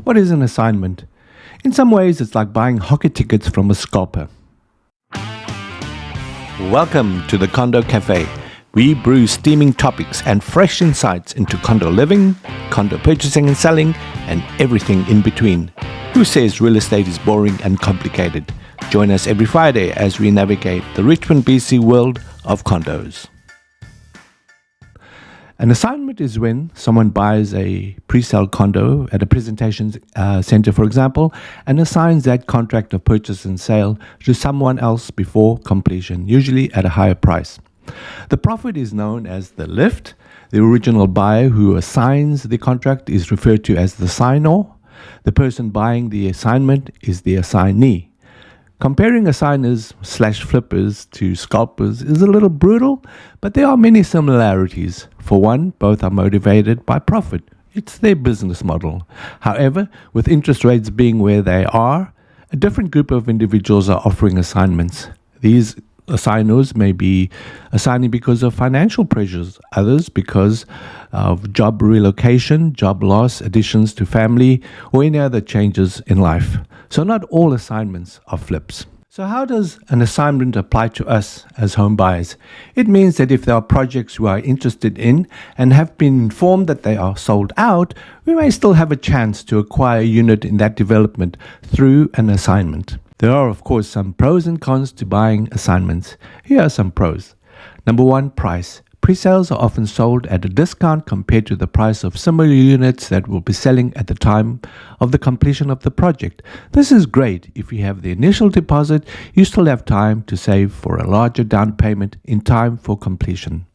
What is an assignment? In some ways, it's like buying hockey tickets from a scalper. Welcome to the Condo Cafe. We brew steaming topics and fresh insights into condo living, condo purchasing and selling, and everything in between. Who says real estate is boring and complicated? Join us every Friday as we navigate the Richmond, BC world of condos. An assignment is when someone buys a pre-sale condo at a presentation center, for example, and assigns that contract of purchase and sale to someone else before completion, usually at a higher price. The profit is known as the lift. The original buyer who assigns the contract is referred to as the signor. The person buying the assignment is the assignee. Comparing assigners / flippers to scalpers is a little brutal, but there are many similarities. For one, both are motivated by profit. It's their business model. However, with interest rates being where they are, a different group of individuals are offering assignments. These assigners may be assigning because of financial pressures, others because of job relocation, job loss, additions to family, or any other changes in life. So not all assignments are flips. So how does an assignment apply to us as home buyers? It means that if there are projects we are interested in and have been informed that they are sold out, we may still have a chance to acquire a unit in that development through an assignment. There are, of course, some pros and cons to buying assignments. Here are some pros. Number one, price. Pre-sales are often sold at a discount compared to the price of similar units that will be selling at the time of the completion of the project. This is great. If you have the initial deposit, you still have time to save for a larger down payment in time for completion.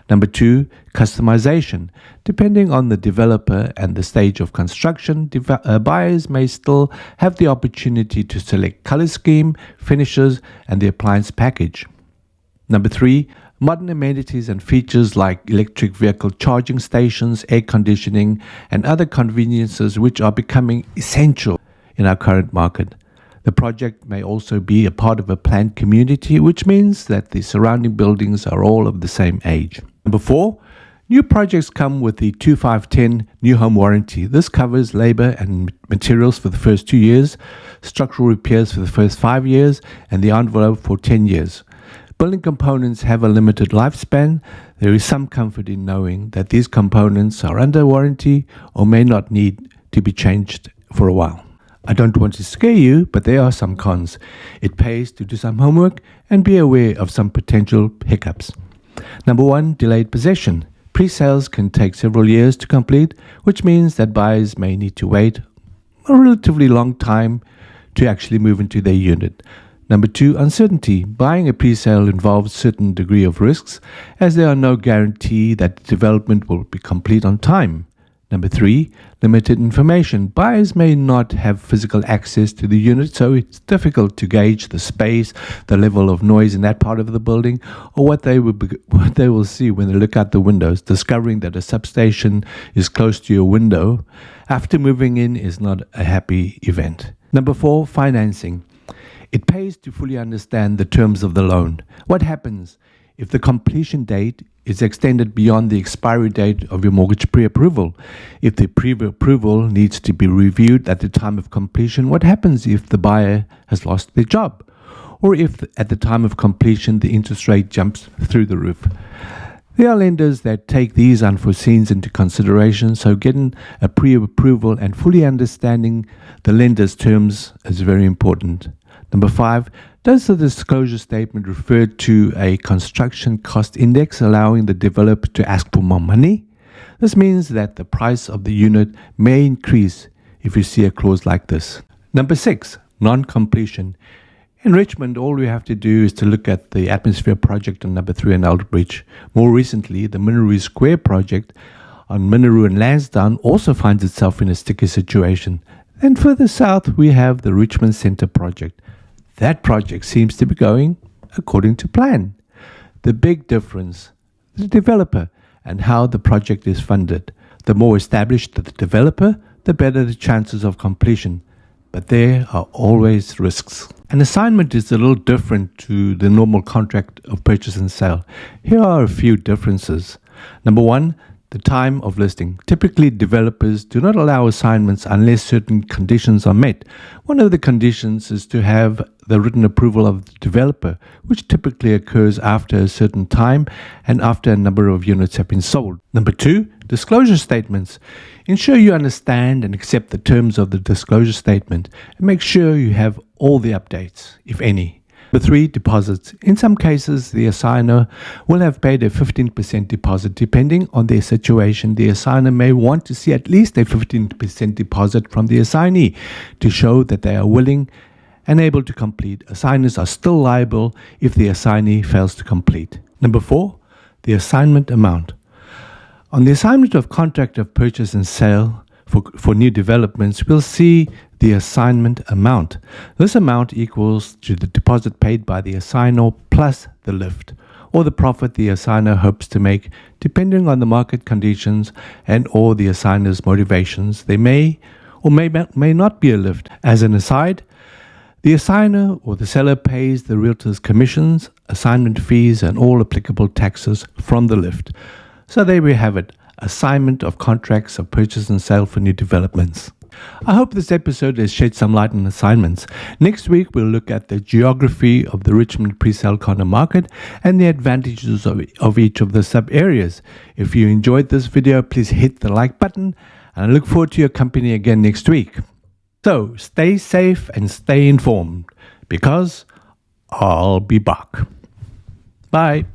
Number two, customization. Depending on the developer and the stage of construction, buyers may still have the opportunity to select color scheme, finishes, and the appliance package. Number three, modern amenities and features like electric vehicle charging stations, air conditioning, and other conveniences which are becoming essential in our current market. The project may also be a part of a planned community, which means that the surrounding buildings are all of the same age. Number four, new projects come with the 2510 new home warranty. This covers labor and materials for the first 2 years, structural repairs for the first 5 years, and the envelope for 10 years. Building components have a limited lifespan. There is some comfort in knowing that these components are under warranty or may not need to be changed for a while. I don't want to scare you, but there are some cons. It pays to do some homework and be aware of some potential hiccups. Number one, delayed possession. Pre-sales can take several years to complete, which means that buyers may need to wait a relatively long time to actually move into their unit. Number two, uncertainty. Buying a pre-sale involves a certain degree of risks, as there are no guarantee that the development will be complete on time. Number three, limited information. Buyers may not have physical access to the unit, so it's difficult to gauge the space, the level of noise in that part of the building, or what they will see when they look out the windows. Discovering that a substation is close to your window after moving in is not a happy event. Number four, financing. It pays to fully understand the terms of the loan. What happens if the completion date is extended beyond the expiry date of your mortgage pre-approval? If the pre-approval needs to be reviewed at the time of completion, what happens if the buyer has lost their job? Or if at the time of completion the interest rate jumps through the roof? There are lenders that take these unforeseens into consideration, so getting a pre-approval and fully understanding the lender's terms is very important. Number five, does the disclosure statement refer to a construction cost index allowing the developer to ask for more money? This means that the price of the unit may increase if you see a clause like this. Number six, non-completion. In Richmond, all we have to do is to look at the Atmosphere project on number 3 in Aldbridge. More recently, the Minaroo Square project on Minaroo and Lansdowne also finds itself in a sticky situation. And further south, we have the Richmond Centre project. That project seems to be going according to plan. The big difference, the developer and how the project is funded. The more established the developer, the better the chances of completion. But there are always risks. An assignment is a little different to the normal contract of purchase and sale. Here are a few differences. Number one, the time of listing. Typically, developers do not allow assignments unless certain conditions are met. One of the conditions is to have the written approval of the developer, which typically occurs after a certain time and after a number of units have been sold. Number 2, disclosure statements. Ensure you understand and accept the terms of the disclosure statement and make sure you have all the updates, if any. Number 3, deposits. In some cases, the assigner will have paid a 15% deposit. Depending on their situation, the assigner may want to see at least a 15% deposit from the assignee to show that they are willing and able to complete. Assigners are still liable if the assignee fails to complete. Number 4, the assignment amount. On the assignment of contract of purchase and sale for new developments, we'll see the assignment amount. This amount equals to the deposit paid by the assigner plus the lift, or the profit the assigner hopes to make, depending on the market conditions and or the assigner's motivations. There may or may not be a lift. As an aside, the assigner or the seller pays the realtor's commissions, assignment fees, and all applicable taxes from the lift. So there we have it, assignment of contracts of purchase and sale for new developments. I hope this episode has shed some light on assignments. Next week, we'll look at the geography of the Richmond presale condo market and the advantages of each of the sub-areas. If you enjoyed this video, please hit the like button, and I look forward to your company again next week. So, stay safe and stay informed, because I'll be back. Bye.